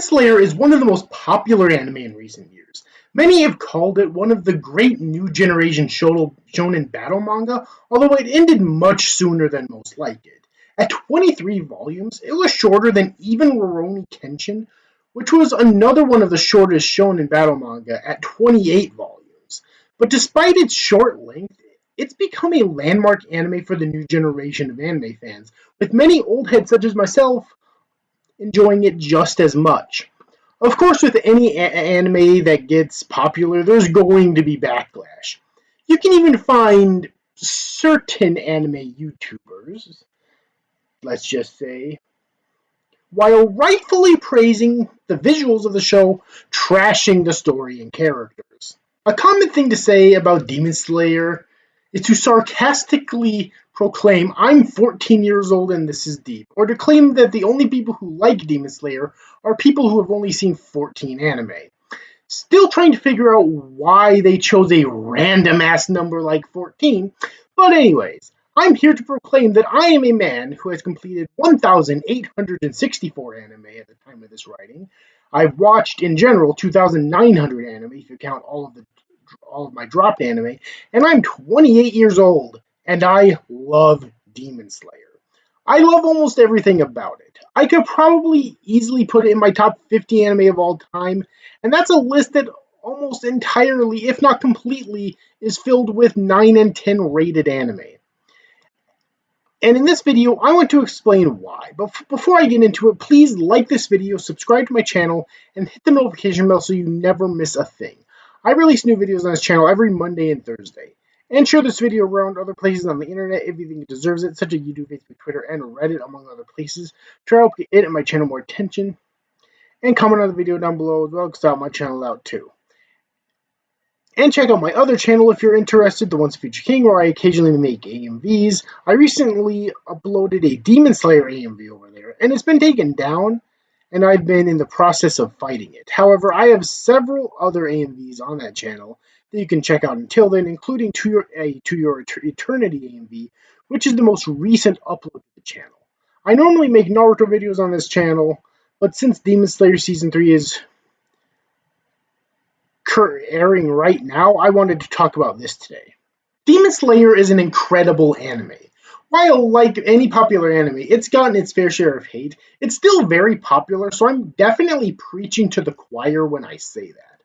Slayer is one of the most popular anime in recent years. Many have called it one of the great new generation Shonen Battle manga, although it ended much sooner than most like it. At 23 volumes, it was shorter than even Rurouni Kenshin, which was another one of the shortest Shonen Battle manga at 28 volumes. But despite its short length, it's become a landmark anime for the new generation of anime fans, with many old heads such as myself enjoying it just as much. Of course, with any anime that gets popular, there's going to be backlash. You can even find certain anime YouTubers, let's just say, while rightfully praising the visuals of the show, trashing the story and characters. A common thing to say about Demon Slayer is to sarcastically proclaim, "I'm 14 years old and this is deep," or to claim that the only people who like Demon Slayer are people who have only seen 14 anime. Still trying to figure out why they chose a random ass number like 14, but anyways, I'm here to proclaim that I am a man who has completed 1,864 anime at the time of this writing. I've watched, in general, 2,900 anime, if you count all of my dropped anime, and I'm 28 years old, and I love Demon Slayer. I love almost everything about it. I could probably easily put it in my top 50 anime of all time, and that's a list that almost entirely, if not completely, is filled with 9 and 10 rated anime. And in this video, I want to explain why. But before I get into it, please like this video, subscribe to my channel, and hit the notification bell so you never miss a thing. I release new videos on this channel every Monday and Thursday. And share this video around other places on the internet if you think it deserves it, such as YouTube, Facebook, Twitter, and Reddit, among other places, to help get it and my channel more attention. And comment on the video down below as well, because I'll help my channel out too. And check out my other channel if you're interested, The Once Future King, where I occasionally make AMVs. I recently uploaded a Demon Slayer AMV over there, and it's been taken down, and I've been in the process of fighting it. However, I have several other AMVs on that channel that you can check out until then, including To Your Eternity AMV, which is the most recent upload to the channel. I normally make Naruto videos on this channel, but since Demon Slayer Season 3 is airing right now, I wanted to talk about this today. Demon Slayer is an incredible anime. While, like any popular anime, it's gotten its fair share of hate, it's still very popular, so I'm definitely preaching to the choir when I say that.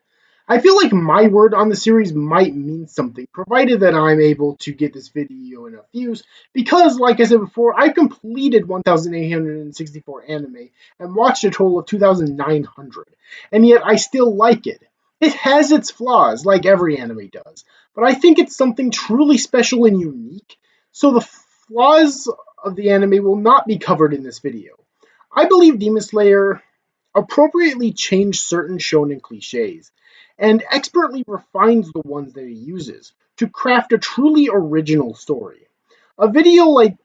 I feel like my word on the series might mean something, provided that I'm able to get this video enough views, because, like I said before, I completed 1,864 anime and watched a total of 2,900, and yet I still like it. It has its flaws, like every anime does, but I think it's something truly special and unique, so the flaws of the anime will not be covered in this video. I believe Demon Slayer appropriately changed certain shonen cliches, and expertly refines the ones that he uses to craft a truly original story. A video like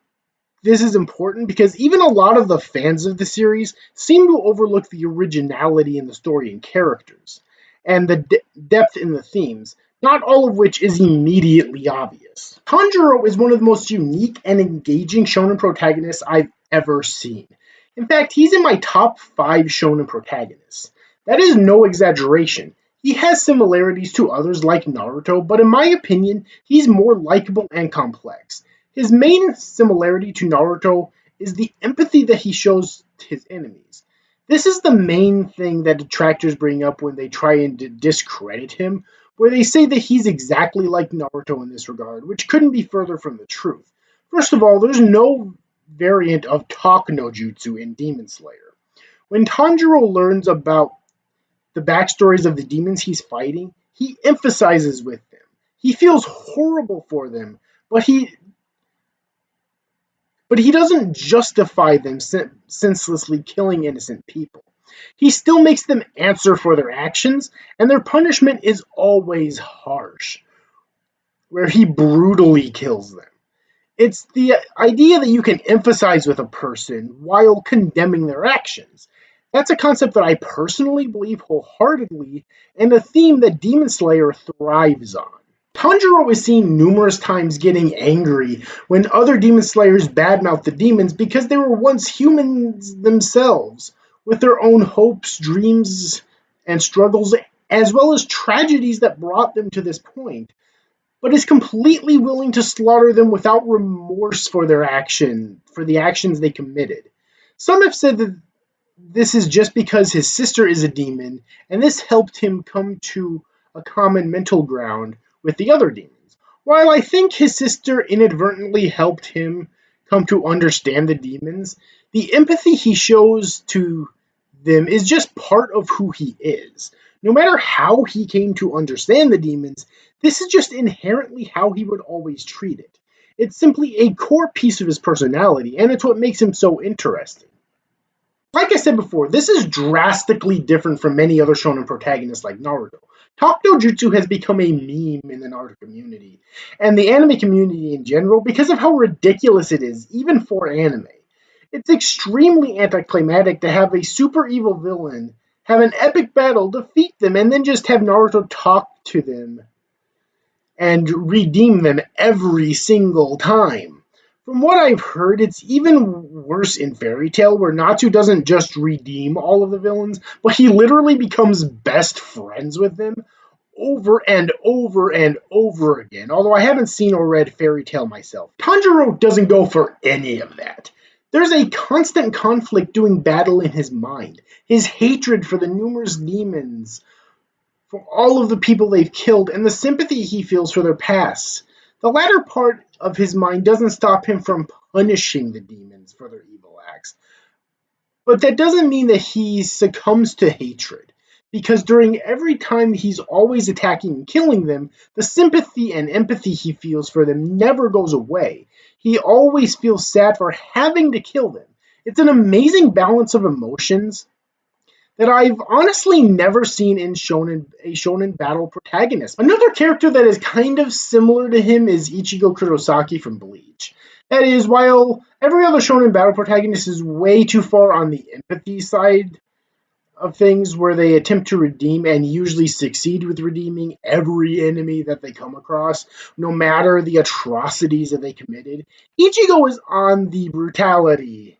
this is important because even a lot of the fans of the series seem to overlook the originality in the story and characters, and the depth in the themes, not all of which is immediately obvious. Tanjiro is one of the most unique and engaging shonen protagonists I've ever seen. In fact, he's in my top 5 shonen protagonists. That is no exaggeration. He has similarities to others like Naruto, but in my opinion, he's more likable and complex. His main similarity to Naruto is the empathy that he shows to his enemies. This is the main thing that detractors bring up when they try and discredit him, where they say that he's exactly like Naruto in this regard, which couldn't be further from the truth. First of all, there's no variant of talk no jutsu in Demon Slayer. When Tanjiro learns about the backstories of the demons he's fighting, he emphasizes with them. He feels horrible for them, but he doesn't justify them senselessly killing innocent people. He still makes them answer for their actions, and their punishment is always harsh, where he brutally kills them. It's the idea that you can empathize with a person while condemning their actions. That's a concept that I personally believe wholeheartedly, and a theme that Demon Slayer thrives on. Tanjiro is seen numerous times getting angry when other Demon Slayers badmouth the demons because they were once humans themselves, with their own hopes, dreams, and struggles, as well as tragedies that brought them to this point, but is completely willing to slaughter them without remorse for the actions they committed. Some have said that this is just because his sister is a demon, and this helped him come to a common mental ground with the other demons. While I think his sister inadvertently helped him come to understand the demons, the empathy he shows to them is just part of who he is. No matter how he came to understand the demons, this is just inherently how he would always treat it. It's simply a core piece of his personality, and it's what makes him so interesting. Like I said before, this is drastically different from many other shonen protagonists like Naruto. Talk no Jutsu has become a meme in the Naruto community, and the anime community in general, because of how ridiculous it is, even for anime. It's extremely anticlimactic to have a super evil villain have an epic battle, defeat them, and then just have Naruto talk to them and redeem them every single time. From what I've heard, it's even worse in Fairy Tail, where Natsu doesn't just redeem all of the villains, but he literally becomes best friends with them over and over and over again, although I haven't seen or read Fairy Tail myself. Tanjiro doesn't go for any of that. There's a constant conflict doing battle in his mind. His hatred for the numerous demons, for all of the people they've killed, and the sympathy he feels for their pasts. The latter part of his mind doesn't stop him from punishing the demons for their evil acts. But that doesn't mean that he succumbs to hatred, because during every time he's always attacking and killing them, the sympathy and empathy he feels for them never goes away. He always feels sad for having to kill them. It's an amazing balance of emotions that I've honestly never seen in a shonen battle protagonist. Another character that is kind of similar to him is Ichigo Kurosaki from Bleach. That is, while every other shonen battle protagonist is way too far on the empathy side of things, where they attempt to redeem and usually succeed with redeeming every enemy that they come across, no matter the atrocities that they committed, Ichigo is on the brutality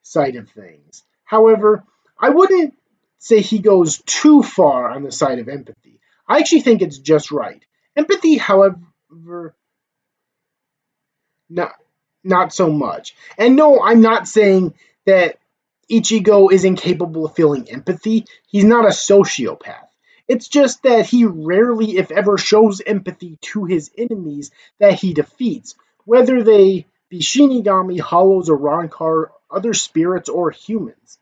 side of things. However, I wouldn't say he goes too far on the side of empathy. I actually think it's just right. Empathy, however, not so much. And no, I'm not saying that Ichigo is incapable of feeling empathy. He's not a sociopath. It's just that he rarely, if ever, shows empathy to his enemies that he defeats, whether they be Shinigami, Hollows, or Rancor, other spirits, or humans.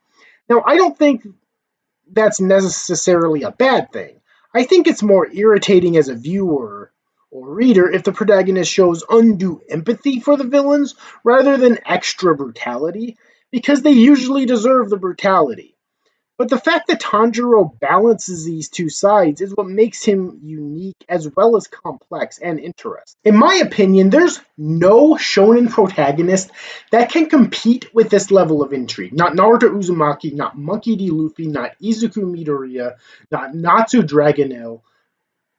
Now, I don't think that's necessarily a bad thing. I think it's more irritating as a viewer or reader if the protagonist shows undue empathy for the villains rather than extra brutality, because they usually deserve the brutality. But the fact that Tanjiro balances these two sides is what makes him unique as well as complex and interesting. In my opinion, there's no shonen protagonist that can compete with this level of intrigue. Not Naruto Uzumaki, not Monkey D. Luffy, not Izuku Midoriya, not Natsu Dragonelle,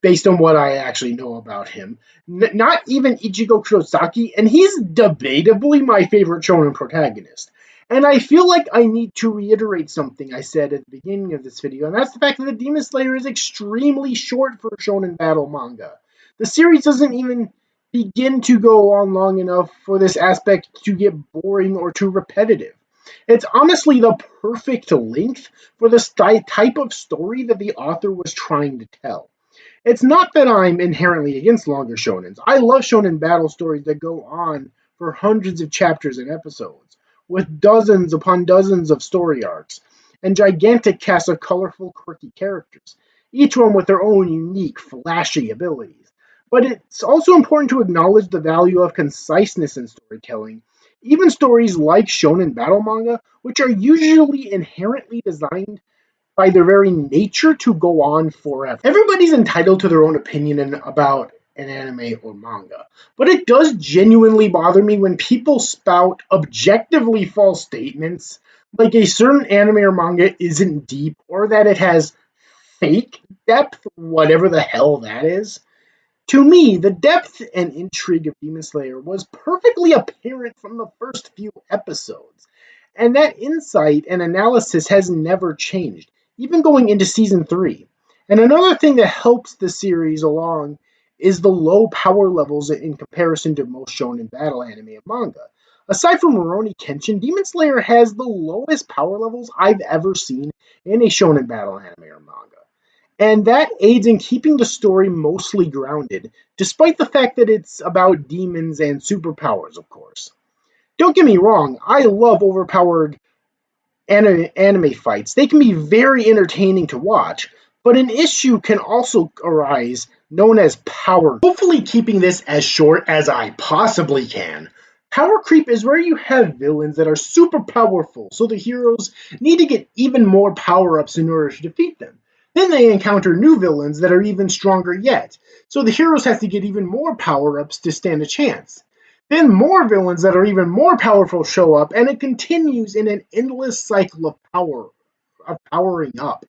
based on what I actually know about him. Not even Ichigo Kurosaki, and he's debatably my favorite shonen protagonist. And I feel like I need to reiterate something I said at the beginning of this video, and that's the fact that the Demon Slayer is extremely short for a shonen battle manga. The series doesn't even begin to go on long enough for this aspect to get boring or too repetitive. It's honestly the perfect length for the type of story that the author was trying to tell. It's not that I'm inherently against longer shonens. I love shonen battle stories that go on for hundreds of chapters and episodes, with dozens upon dozens of story arcs, and gigantic casts of colorful, quirky characters, each one with their own unique, flashy abilities. But it's also important to acknowledge the value of conciseness in storytelling. Even stories like shonen battle manga, which are usually inherently designed by their very nature to go on forever. Everybody's entitled to their own opinion about an anime or manga, but it does genuinely bother me when people spout objectively false statements like a certain anime or manga isn't deep, or that it has fake depth, whatever the hell that is. To me, the depth and intrigue of Demon Slayer was perfectly apparent from the first few episodes, And that insight and analysis has never changed, even going into season 3. And another thing that helps the series along is the low power levels in comparison to most Shonen Battle anime and manga. Aside from Rurouni Kenshin, Demon Slayer has the lowest power levels I've ever seen in a Shonen Battle anime or manga. And that aids in keeping the story mostly grounded, despite the fact that it's about demons and superpowers, of course. Don't get me wrong, I love overpowered anime fights. They can be very entertaining to watch, but an issue can also arise known as power. Hopefully keeping this as short as I possibly can. Power creep is where you have villains that are super powerful, so the heroes need to get even more power-ups in order to defeat them. Then they encounter new villains that are even stronger yet, so the heroes have to get even more power-ups to stand a chance. Then more villains that are even more powerful show up, and it continues in an endless cycle of powering up.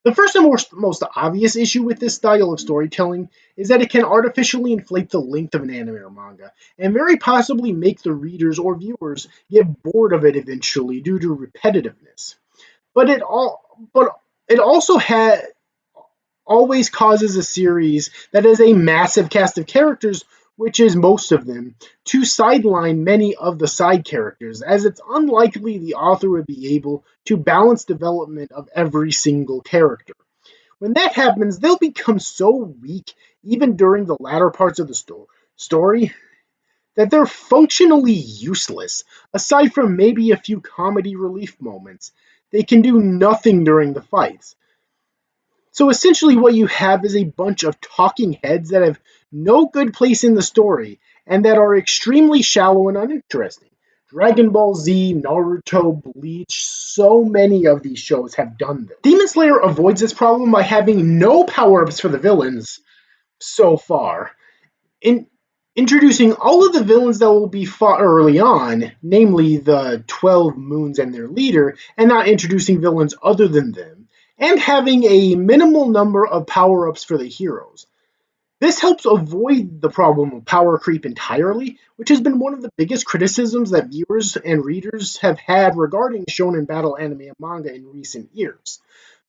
The first and most obvious issue with this style of storytelling is that it can artificially inflate the length of an anime or manga, and very possibly make the readers or viewers get bored of it eventually due to repetitiveness. But it also always causes a series that has a massive cast of characters, which is most of them, to sideline many of the side characters, as it's unlikely the author would be able to balance development of every single character. When that happens, they'll become so weak, even during the latter parts of the story, that they're functionally useless. Aside from maybe a few comedy relief moments, they can do nothing during the fights. So essentially what you have is a bunch of talking heads that have no good place in the story and that are extremely shallow and uninteresting. Dragon Ball Z, Naruto, Bleach, so many of these shows have done this. Demon Slayer avoids this problem by having no power-ups for the villains so far. In introducing all of the villains that will be fought early on, namely the 12 moons and their leader, and not introducing villains other than them, and having a minimal number of power-ups for the heroes. This helps avoid the problem of power creep entirely, which has been one of the biggest criticisms that viewers and readers have had regarding Shonen Battle anime and manga in recent years.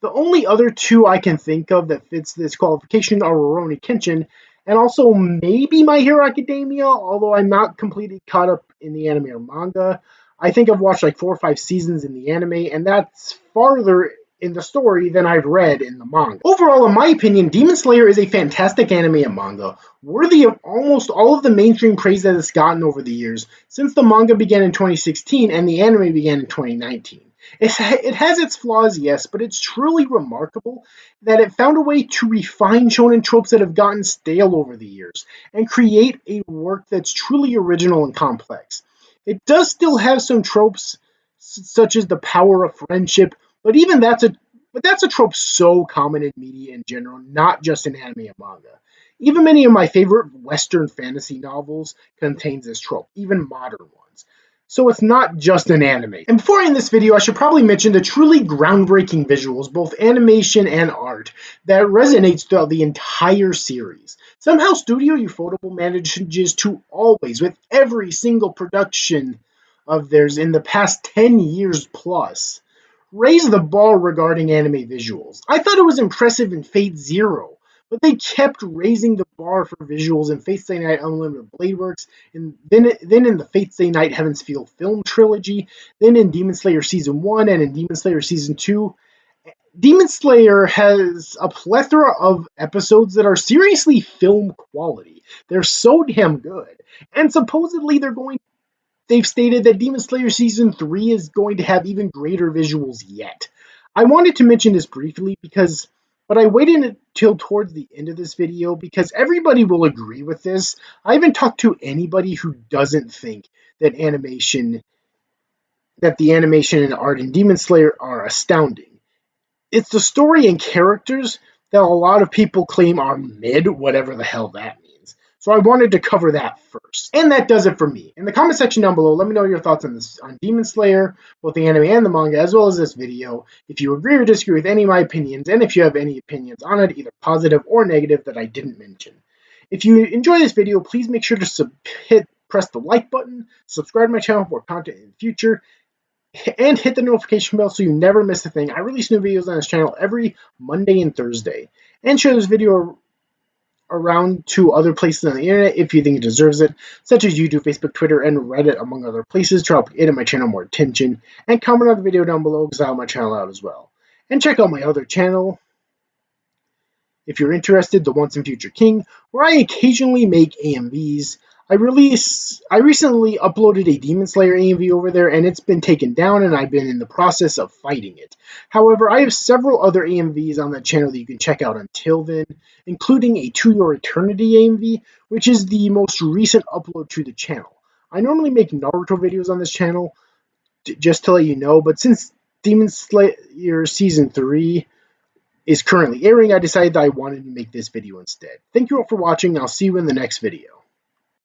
The only other two I can think of that fits this qualification are Rurouni Kenshin, and also maybe My Hero Academia, although I'm not completely caught up in the anime or manga. I think I've watched like 4 or 5 seasons in the anime, and that's farther in the story than I've read in the manga. Overall, in my opinion, Demon Slayer is a fantastic anime and manga, worthy of almost all of the mainstream praise that it's gotten over the years, since the manga began in 2016 and the anime began in 2019. It has its flaws, yes, but it's truly remarkable that it found a way to refine shonen tropes that have gotten stale over the years, and create a work that's truly original and complex. It does still have some tropes, such as the power of friendship, but even that's a trope so common in media in general, not just in anime and manga. Even many of my favorite Western fantasy novels contains this trope, even modern ones. So it's not just an anime. And before I end this video, I should probably mention the truly groundbreaking visuals, both animation and art, that resonates throughout the entire series. Somehow Studio Ufotable manages to always, with every single production of theirs in the past 10 years plus, raise the bar regarding anime visuals. I thought it was impressive in Fate Zero, but they kept raising the bar for visuals in Fate Stay Night Unlimited Blade Works, and then in the Fate Stay Night Heaven's Feel film trilogy, then in Demon Slayer Season 1 and in Demon Slayer Season 2. Demon Slayer has a plethora of episodes that are seriously film quality. They're so damn good. And supposedly they've stated that Demon Slayer Season 3 is going to have even greater visuals yet. I wanted to mention this briefly but I waited until towards the end of this video because everybody will agree with this. I haven't talked to anybody who doesn't think that the animation and art in Demon Slayer are astounding. It's the story and characters that a lot of people claim are mid, whatever the hell that means. So I wanted to cover that first. And that does it for me. In the comment section down below, let me know your thoughts on Demon Slayer, both the anime and the manga, as well as this video. If you agree or disagree with any of my opinions, and if you have any opinions on it, either positive or negative, that I didn't mention. If you enjoy this video, please make sure to press the like button, subscribe to my channel for more content in the future, and hit the notification bell so you never miss a thing. I release new videos on this channel every Monday and Thursday. And share this video around to other places on the internet if you think it deserves it, such as YouTube, Facebook, Twitter, and Reddit, among other places, to help get my channel more attention. And comment on the video down below because I help my channel out as well. And check out my other channel, if you're interested, The Once and Future King, where I occasionally make AMVs. I recently uploaded a Demon Slayer AMV over there, and it's been taken down, and I've been in the process of fighting it. However, I have several other AMVs on that channel that you can check out until then, including a To Your Eternity AMV, which is the most recent upload to the channel. I normally make Naruto videos on this channel, just to let you know, but since Demon Slayer Season 3 is currently airing, I decided that I wanted to make this video instead. Thank you all for watching, and I'll see you in the next video.